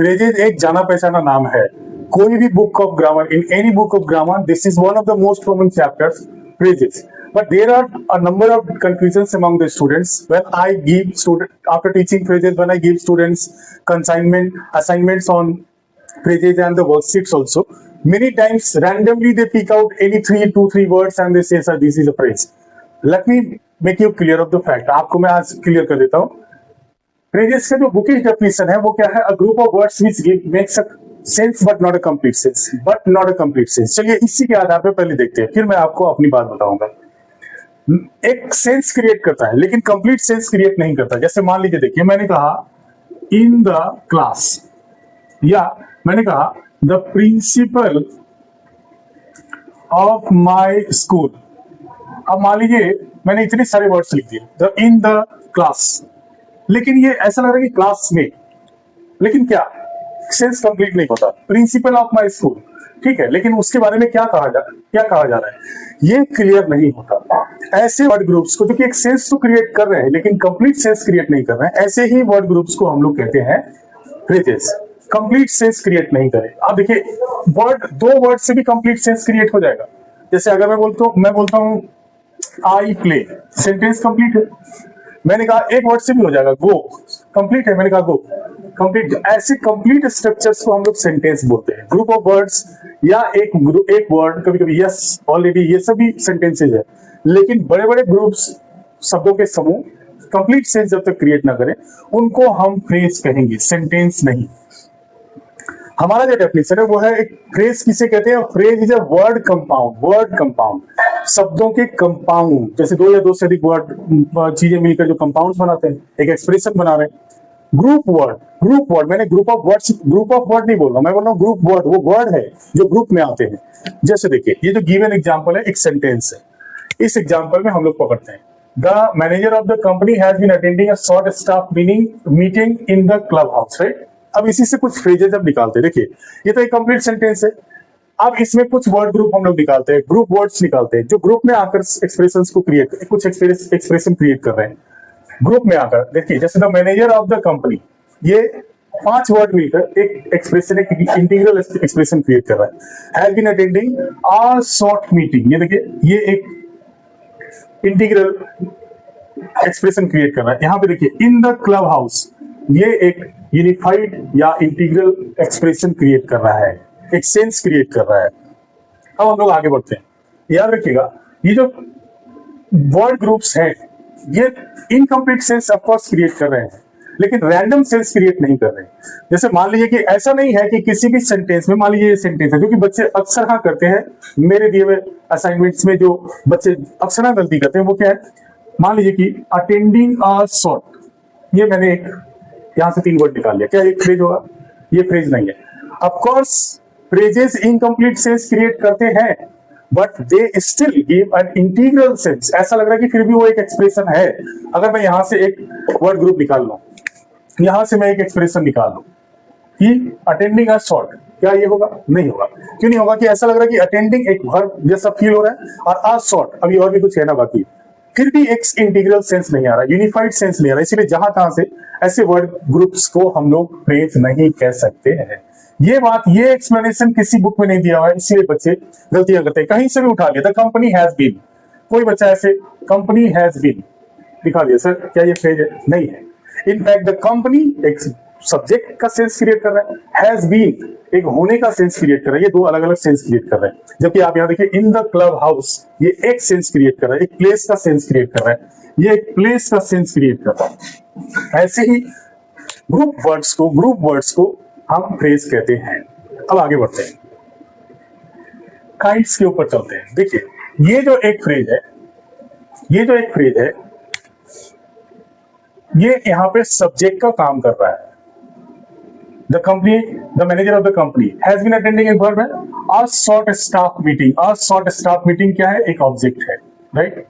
Phrases एक जाना पहचाना नाम है। कोई भी book of grammar, in any book of grammar, this is one of the most common chapters, phrases. But there are a number of confusions among the students when I give after teaching phrases, when I give students assignments on phrases and the worksheets also. Many times randomly they pick out any two, three words and they say, sir, this is a phrase. Let me make you clear of the fact. आपको मैं आज clear कर देता हूँ. Phrases का जो bookish definition है वो क्या है? A group of words which makes a sense but not a complete sense. But not a complete sense. चलिए इसी के आधार पर पहले देखते हैं, फिर मैं आपको अपनी बात बताऊंगा. एक सेंस क्रिएट करता है लेकिन कंप्लीट सेंस क्रिएट नहीं करता. जैसे मान लीजिए, देखिए मैंने कहा इन द क्लास, या मैंने कहा the principle of my school. अब मान लीजिए मैंने इतने सारे वर्ड्स लिख दिए द इन द क्लास, लेकिन ये ऐसा लग रहा है कि क्लास में, लेकिन क्या सेंस कंप्लीट नहीं होता. प्रिंसिपल ऑफ माय स्कूल, ठीक है, लेकिन उसके बारे में क्या कहा जा रहा है, ये क्लियर नहीं होता. ऐसे वर्ड ग्रुप्स को, जो कि एक सेंस तो क्रिएट कर रहे हैं लेकिन कंप्लीट सेंस क्रिएट नहीं कर रहे हैं, ऐसे ही वर्ड ग्रुप्स को हम लोग कहते हैं फ्रेजेस. कंप्लीट सेंस क्रिएट नहीं करे. अब देखिए दो वर्ड से भी कंप्लीट सेंस क्रिएट हो जाएगा. जैसे अगर मैं बोलता हूं आई प्ले, सेंटेंस कंप्लीट है. मैंने कहा एक वर्ड से भी हो जाएगा, गो, कंप्लीट है, मैंने कहा गो, कंप्लीट. ऐसे कंप्लीट स्ट्रक्चर्स को हम लोग सेंटेंस बोलते हैं. ग्रुप ऑफ वर्ड्स या एक वर्ड, कभी कभी यस, ऑलरेडी, ये सभी सेंटेंसेज है. लेकिन बड़े बड़े ग्रुप्स, शब्दों के समूह कंप्लीट सेंस जब तक क्रिएट ना करें, उनको हम फ्रेज कहेंगे, सेंटेंस नहीं. हमारा जो डेफिनेशन है वो है, एक फ्रेज किसे कहते हैं? Phrase is a word compound, शब्दों के कंपाउंड. जैसे दो या दो से अधिक वर्ड, चीजें मिलकर जो कंपाउंड्स बनाते हैं, एक एक्सप्रेशन बना रहे हैं. ग्रुप वर्ड, मैंने ग्रुप ऑफ वर्ड नहीं बोल रहा, मैं बोल रहा हूँ ग्रुप वर्ड. वो वर्ड है जो ग्रुप में आते हैं. जैसे देखिए, ये जो गिवन एग्जांपल है, एक सेंटेंस है. इस एग्जांपल में हम लोग पकड़ते हैं, the manager of the company has been attending a short staff meeting in the club house, right. अब इसी से कुछ फ्रेजेस अब निकालते हैं. देखिए ये तो एक कंप्लीट सेंटेंस है. अब इसमें कुछ वर्ड ग्रुप हम लोग निकालते हैं, ग्रुप वर्ड्स निकालते हैं, जो ग्रुप में आकर एक्सप्रेशंस को कुछ एक्सप्रेशन क्रिएट कर रहे हैं ग्रुप में आकर. देखिए जैसे the manager of the company, ये 5 वर्ड मिलकर एक एक्सप्रेशन, एक इंटीग्रल एक्सप्रेशन क्रिएट कर रहा है. Has been attending a short meeting, ये देखिए ये एक इंटीग्रल एक्सप्रेशन क्रिएट कर रहा है. यहां पे देखिए इन द क्लब हाउस, ये एक यूनिफाइड या इंटीग्रल एक्सप्रेशन क्रिएट कर रहा है, एक सेंस क्रिएट कर रहा है. अब हम लोग आगे बढ़ते हैं. याद रखिएगा, ये जो वर्ड ग्रुप्स हैं, ये incomplete sense of course create कर रहे हैं, लेकिन रैंडम सेंस क्रिएट नहीं कर रहे. जैसे मान लीजिए कि ऐसा नहीं है कि किसी भी सेंटेंस में, मान लीजिए ये सेंटेंस है, जो कि बच्चे अक्सर हाँ करते हैं, मेरे दिए हुए असाइनमेंट्स में जो बच्चे अक्सर हाँ गलती करते हैं वो क्या है, मान लीजिए कि अटेंडिंग अ शॉर्ट, ये मैंने एक यहां से 3 वर्ड निकाल लिया, क्या एक फ्रेज होगा? ये फ्रेज नहीं है. Of course phrases incomplete sense create करते हैं, but they still give an integral sense. ऐसा लग रहा है कि फिर भी वो एक एक्सप्रेशन है. अगर मैं यहां से एक वर्ड ग्रुप निकाल लूं, यहां से मैं एक एक्सप्रेशन निकाल लूं कि अटेंडिंग अ शॉर्ट, क्या ये होगा? नहीं होगा. क्यों नहीं होगा? कि ऐसा लग रहा है कि अटेंडिंग एक वर्ब जैसा फील हो रहा है, और अ शॉर्ट, अभी और भी कुछ कहना बाकी है, फिर भी एक इंटीग्रल सेंस नहीं आ रहा, यूनिफाइड सेंस नहीं आ रहा. इसीलिए जहां तहां से ऐसे वर्ड ग्रुप्स को हम लोग फ्रेज नहीं कह सकते हैं. ये बात, ये एक्सप्लेनेशन किसी बुक में नहीं दिया हुआ है, इसलिए बच्चे गलतियां करते हैं. कहीं से भी उठा लिया, द कंपनी हैज बीन, कोई बच्चा ऐसे कंपनी हैज बीन दिखा दिया, सर क्या ये फ्रेज है? नहीं है. इनफैक्ट द कंपनी एक सब्जेक्ट का सेंस क्रिएट कर रहा है, हैज बीन एक होने का सेंस क्रिएट कर रहा है. ये दो अलग अलग सेंस क्रिएट कर रहे हैं. जबकि आप यहाँ देखिए इन द क्लब हाउस, ये एक सेंस क्रिएट कर रहा है, एक प्लेस का सेंस क्रिएट कर रहा है, ये एक प्लेस का सेंस क्रिएट कर रहा है. ऐसे ही ग्रुप वर्ड्स को हम फ्रेज कहते हैं. अब आगे बढ़ते हैं, काइंड्स के ऊपर चलते हैं. देखिए ये जो एक फ्रेज है, ये यहाँ पे सब्जेक्ट का काम कर रहा है. the manager of the company has been attending a verb है. A short staff meeting क्या है? एक ऑब्जेक्ट है, राइट.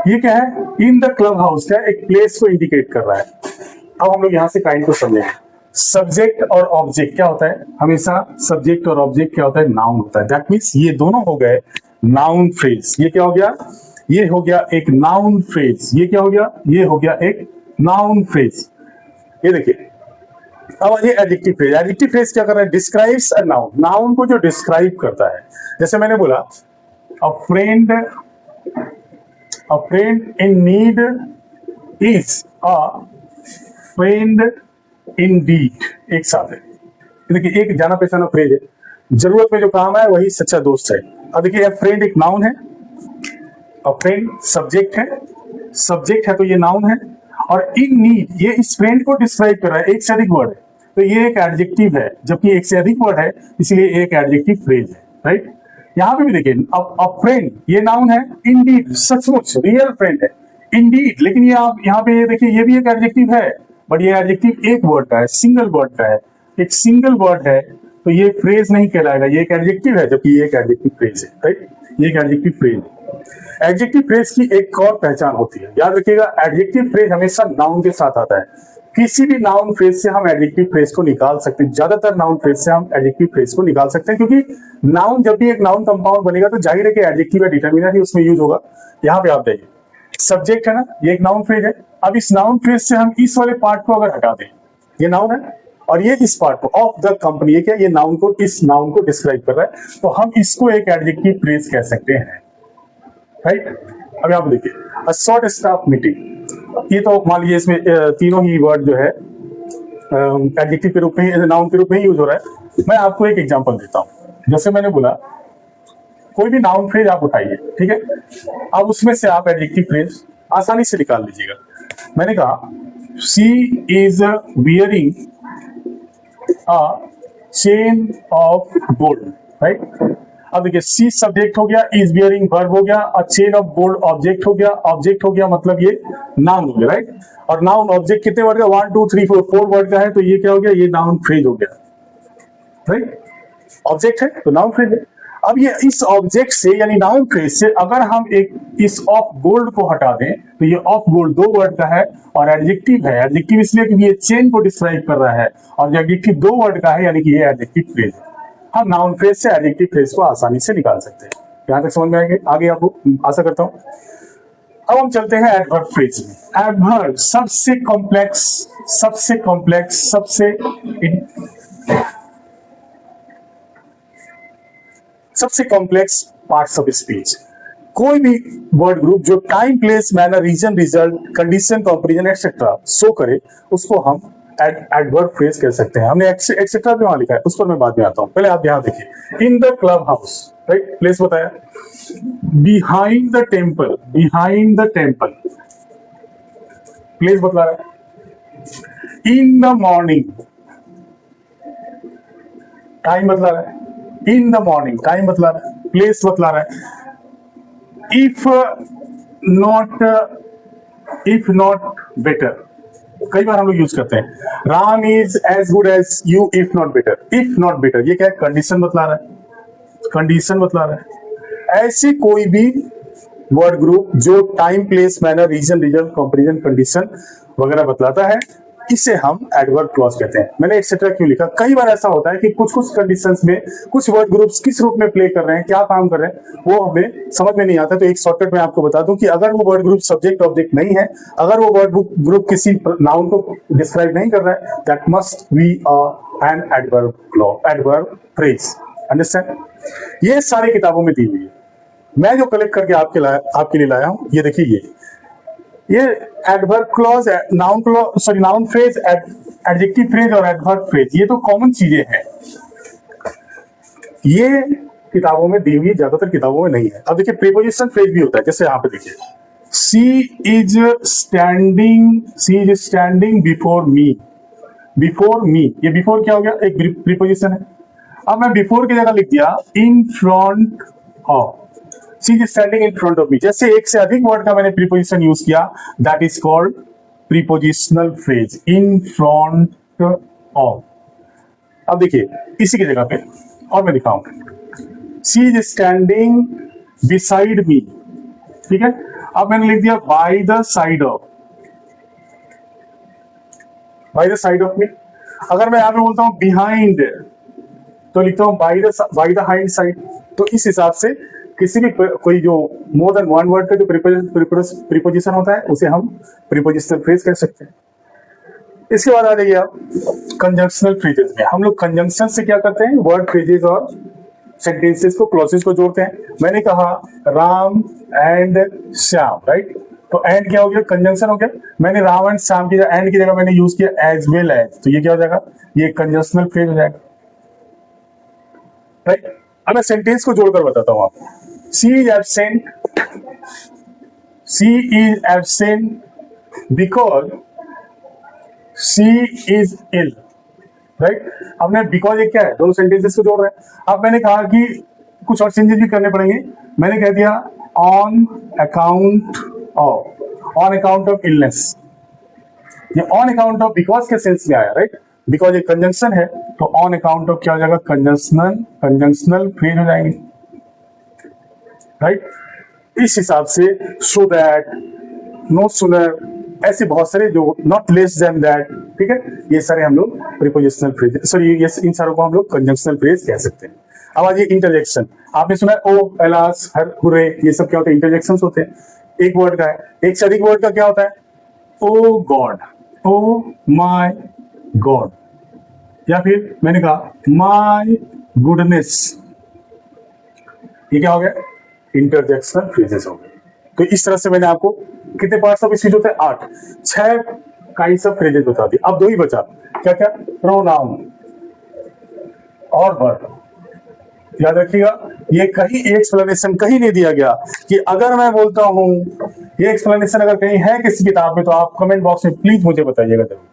ये क्या है? इन द क्लब हाउस क्या है? एक प्लेस को इंडिकेट कर रहा है. अब हम लोग यहाँ से काइंड को समझेंगे. सब्जेक्ट और ऑब्जेक्ट क्या होता है? हमेशा सब्जेक्ट और ऑब्जेक्ट क्या होता है? नाउन होता है. दैट मीन्स ये दोनों हो गए नाउन फ्रेज. ये क्या हो गया? ये हो गया एक नाउन फ्रेज. ये क्या हो गया? ये हो गया एक नाउन फ्रेज. ये देखिए अब ये एडजेक्टिव फ्रेज, एडजेक्टिव फ्रेज क्या कर रहा है, डिस्क्राइब्स अ नाउन, नाउन को जो डिस्क्राइब करता है। जैसे मैंने बोला a friend in need is a friend indeed, एक साथ है। देखिए एक जाना पहचाना फ्रेज है, जरूरत में जो काम है वही सच्चा दोस्त है। अब देखिए फ्रेंड एक नाउन है, और फ्रेंड सब्जेक्ट है तो ये नाउन है, और इन नीड ये इस फ्रेंड को डिस्क्राइब कर रहा है, एक से अधिक वर्ड है तो ये एक एडजेक्टिव है, जबकि एक से अधिक वर्ड है इसलिए एक एडजेक्टिव फ्रेज है, राइट। यहां पे भी देखिए अब फ्रेंड ये नाउन है, इंडीड सचमुच रियल फ्रेंड है, इंडीड, लेकिन ये आप यहाँ पे ये देखिए ये भी एक एडजेक्टिव है, बट ये एडजेक्टिव एक वर्ड का है, सिंगल वर्ड का है, एक सिंगल वर्ड है तो ये फ्रेज नहीं कहलाएगा, ये एक एडजेक्टिव है, जबकि ये एक एडजेक्टिव फ्रेज है, राइट। ये एक एडजेक्टिव फ्रेज है। एडजेक्टिव फ्रेज की एक और पहचान होती है, याद रखिएगा एडजेक्टिव फ्रेज हमेशा नाउन के साथ आता है। किसी भी नाउन फ्रेज से हम एडजेक्टिव फ्रेज को निकाल सकते हैं, ज्यादातर नाउन फ्रेज से हम एडजेक्टिव फ्रेज को निकाल सकते हैं, क्योंकि नाउन जब भी एक नाउन कंपाउंड बनेगा तो जाहिर है कि एडजेक्टिव या डिटरमिनर ही उसमें यूज होगा। यहाँ पे आप देखिए सब्जेक्ट है ना, ये एक नाउन फ्रेज है। अब इस नाउन फ्रेज से हम इस वाले पार्ट को अगर हटा दें, ये नाउन है और ये इस पार्ट को ऑफ द कंपनी, ये क्या, ये नाउन को, इस नाउन को डिस्क्राइब कर रहा है, तो हम इसको एक एडजेक्टिव फ्रेज कह सकते हैं, राइट। अब यहाँ पे देखिए अ शॉर्ट स्टाफ मीटिंग, ये तो मान लीजिए इसमें तीनों ही वर्ड जो है एडजेक्टिव के रूप में, नाउन के रूप में ही यूज हो रहा है। मैं आपको एक एग्जांपल देता हूँ, जैसे मैंने बोला कोई भी नाउन फ्रेज आप उठाइए, ठीक है, अब उसमें से आप एडजेक्टिव फ्रेज आसानी से निकाल लीजिएगा। मैंने कहा she is bearing a chain of gold, right. अब देखिए सी सब्जेक्ट हो गया, इज बियरिंग वर्ब हो गया, और चेन ऑफ गोल्ड ऑब्जेक्ट हो गया, ऑब्जेक्ट हो गया मतलब ये नाउन हो गया, राइट। और नाउन ऑब्जेक्ट कितने वर्ड का, 1 2 3 4 वर्ड का है, तो ये क्या हो गया, ये नाउन फ्रेज हो गया, राइट। ऑब्जेक्ट है तो नाउन फ्रेज है। अब ये इस ऑब्जेक्ट से यानी नाउन फ्रेज से अगर हम एक इस ऑफ गोल्ड को हटा दें तो ये ऑफ गोल्ड 2 वर्ड का है और एडजेक्टिव है। एडजेक्टिव इसलिए क्योंकि ये चेन को डिस्क्राइब कर रहा है, और एडजेक्टिव 2 वर्ड का है यानी कि ये एडजेक्टिव फ्रेज है। हम नाउन फ्रेज से एडजेक्टिव फ्रेज को आसानी से निकाल सकते हैं। यहां तक समझ में आगे आपको आशा करता हूं। अब हम चलते हैं एडवर्ब फ्रेज में। एडवर्ब सबसे कॉम्प्लेक्स, सबसे कॉम्प्लेक्स पार्ट्स ऑफ स्पीच। कोई भी वर्ड ग्रुप जो time, place, manner, reason, result, condition, comparison etcetera show करे उसको हम एडवर्ब फ्रेज कह सकते हैं। हमने एक्सेट्रा भी वहां लिखा है, उस पर मैं बाद में आता हूं। पहले आप यहां देखिए इन the club house, right, place बताया, बिहाइंड द टेम्पल, प्लेस बतला रहा है, इन द मॉर्निंग टाइम बतला रहा है, इन द मॉर्निंग टाइम बतला रहा है, प्लेस बतला रहा है। इफ नॉट बेटर, कई बार हम लोग यूज करते हैं, Ram is as good as you if not better. If not better ये क्या है, कंडीशन बतला रहा है, ऐसे कोई भी वर्ड ग्रुप जो time, place, manner, reason, result, comparison, condition वगैरह बतलाता है, इसे हम एडवर्ब क्लॉज कहते हैं। मैंने एक्सेट्रा क्यों लिखा, कई बार ऐसा होता है कि कुछ कंडीशंस में कुछ वर्ड ग्रुप्स किस रूप में प्ले कर रहे हैं, क्या काम कर रहे हैं, वो हमें समझ में नहीं आता। तो एक शॉर्टकट में आपको बता दूं कि अगर वो वर्ड ग्रुप सब्जेक्ट ऑब्जेक्ट नहीं है, अगर वो वर्ड ग्रुप किसी नाउन को डिस्क्राइब नहीं कर रहा है, that must be an adverb phrase. Understand? ये सारी किताबों में दी हुई है, मैं जो कलेक्ट करके आपके लिए लाया हूं, ये देखिए ये adverb clause, noun phrase, adjective phrase और एडवर्ब फ्रेज, ये तो कॉमन चीजें हैं, ये किताबों में दी हुई, ज्यादातर किताबों में नहीं है। अब देखिए प्रीपोजिशन फ्रेज भी होता है, जैसे यहां पे देखिए she is standing before me, ये बिफोर क्या हो गया, एक प्रीपोजिशन है। अब मैं बिफोर की जगह लिख दिया in front of, she is standing in front of me. जैसे एक से अधिक वर्ड का मैंने प्रीपोजिशन यूज किया, that is called prepositional phrase, in front of. अब देखिए इसी की जगह पे और मैं लिखा हूं she is standing beside me, ठीक है। अब मैंने लिख दिया by the side of me. अगर मैं यहां पे बोलता हूं बिहाइंड, तो लिखता हूं बाय द हाइंड साइड। तो इस हिसाब से किसी भी कोई जो मोर देन वन वर्ड का जो प्रीपोजिशन होता है उसे हम प्रीपोजिशनल फ्रेज कह सकते हैं। इसके बाद आ जाइए आप कंजंक्शनल फ्रेजेस में हम लोग कंजंक्शन से क्या करते हैं, वर्ड फ्रेजेस और सेंटेंसेस को, क्लॉजेस को जोड़ते हैं। मैंने कहा राम एंड श्याम, राइट, तो एंड क्या हो गया, कंजंक्शन हो गया। मैंने राम एंड श्याम की जगह, एंड की जगह मैंने यूज किया एज वेल एज, तो ये क्या हो जाएगा, ये कंजंक्शनल फ्रेज हो जाएगा, राइट। अब मैं सेंटेंस को जोड़कर बताता हूं आपको। She is absent, she is absent because she is ill, right. हमने बिकॉज एक क्या है, दोनों सेंटेंसेस को जोड़ रहे हैं। अब मैंने कहा कि कुछ और चेंजेस भी करने पड़ेंगे। मैंने कह दिया on account of, on account of illness, ये ऑन अकाउंट ऑफ बिकॉज के सेंस में आया, राइट। बिकॉज एक कंजंक्शन है तो ऑन अकाउंट ऑफ क्या हो जाएगा, कंजंक्शनल फ्रेज हो जाएंगे, राइट। इस हिसाब से सो दैट, नो सूनर, ऐसे बहुत सारे जो, नॉट लेस देन दैट, ठीक है, ये सारे हम लोग प्रीपोजिशनल फ्रेज, सॉरी ये इन सारों को हम लोग कंजंक्शनल फ्रेज कह सकते हैं। अब आज ये इंटरजेक्शन, आपने सुना है ओ, एलास, हर, हुर्रे, ये सब क्या होते हैं, इंटरजेक्शंस होते हैं। एक वर्ड का है, एक से अधिक वर्ड का क्या होता है, ओ गॉड, ओ माय गॉड, या फिर मैंने कहा माय गुडनेस, ये क्या हो गया, इंटरजेक्शनल फ्रेजेस हो गए। तो इस तरह से मैंने आपको कितने पार्ट्स ऑफ स्पीच होते हैं, 8, 6 काइंड्स ऑफ फ्रेजेस बता दिए। अब 2 ही बचा, क्या क्या, प्रोनाउन और वर्ब। याद रखिएगा, ये कहीं एक्सप्लेनेशन कहीं नहीं दिया गया कि अगर मैं बोलता हूं, ये एक्सप्लेनेशन अगर कहीं है किसी किताब में तो आप कमेंट बॉक्स में प्लीज मुझे बताइएगा जरूर।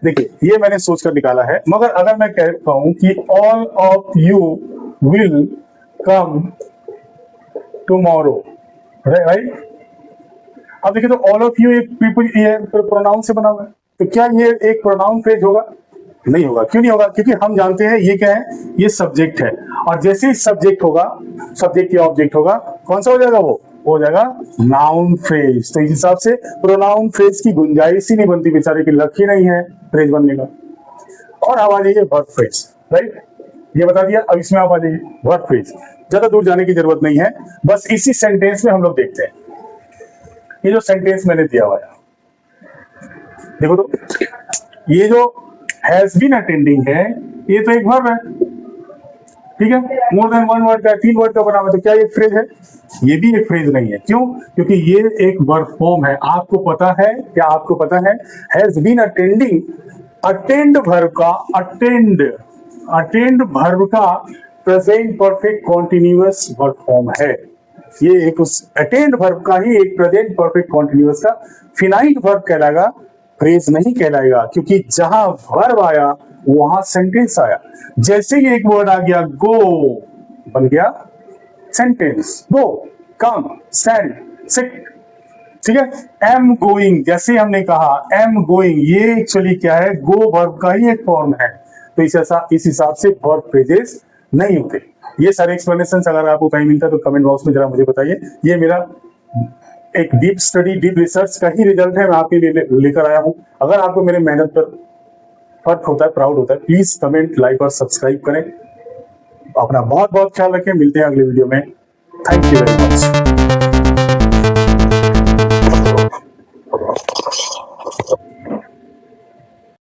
देखिए ये मैंने सोचकर निकाला है, मगर अगर मैं कहता हूं कि all of you will come tomorrow, right. अब देखिए तो ऑल ऑफ यू एक पीपल, ये प्रोनाउन से बना हुआ है, तो क्या ये एक प्रोनाउन फ्रेज होगा, नहीं होगा। क्यों नहीं होगा, क्योंकि हम जानते हैं ये क्या है, ये सब्जेक्ट है, और जैसे ही सब्जेक्ट होगा, सब्जेक्ट या ऑब्जेक्ट होगा, कौन सा हो जाएगा, वो हो जाएगा नाउन फ्रेज। तो इस हिसाब से प्रोनाउन फ्रेज की गुंजाइश ही नहीं बनती, बेचारे की लक ही नहीं है फ्रेज बनने का। और अब आ जाइए वर्ब फ्रेज, राइट, ये बता दिया। अब इसमें आप आ जाइए वर्ब फ्रेज, ज्यादा दूर जाने की जरूरत नहीं है, बस इसी सेंटेंस में हम लोग देखते हैं। ये जो सेंटेंस मैंने दिया हुआ है, देखो तो, ये जो हैज बीन अटेंडिंग है, ये तो एक वर्ब है, ठीक है, मोर देन 1 वर्ड का, 3 वर्ड का बना हुआ है, तो क्या ये फ्रेज है, ये भी एक फ्रेज नहीं है। क्यों, क्योंकि ये एक वर्ब फॉर्म है। आपको पता है, क्या आपको पता है, has been attending, attend verb का, अटेंड वर्ब का present perfect continuous verb form है। ये एक उस अटेंड वर्ब का ही एक प्रेजेंट परफेक्ट कॉन्टिन्यूअस का फिनाइट वर्ब कहलाएगा, फ्रेज नहीं कहलाएगा, क्योंकि जहां वर्ब आया वहां सेंटेंस आया। जैसे ही एक वर्ड आ गया, गो बन गया सेंटेंस, गो, कम, स्टैंड, सिट, ठीक है। एम गोइंग, जैसे हमने कहा एम गोइंग, ये एक्चुअली क्या है, गो वर्ब का ही एक फॉर्म है। तो इस हिसाब से वर्ब फ्रेजेस नहीं होते। ये सारे एक्सप्लेनेशन अगर आपको कहीं मिलता है तो कमेंट बॉक्स में जरा मुझे बताइए। ये मेरा एक डीप स्टडी, डीप रिसर्च का ही रिजल्ट है, मैं आपके लिए लेकर आया हूं। अगर आपको मेरे मेहनत पर फर्क होता है, प्राउड होता है, प्लीज कमेंट, लाइक और सब्सक्राइब करें। अपना बहुत बहुत ख्याल रखें, मिलते हैं अगले वीडियो में। Thank you very much.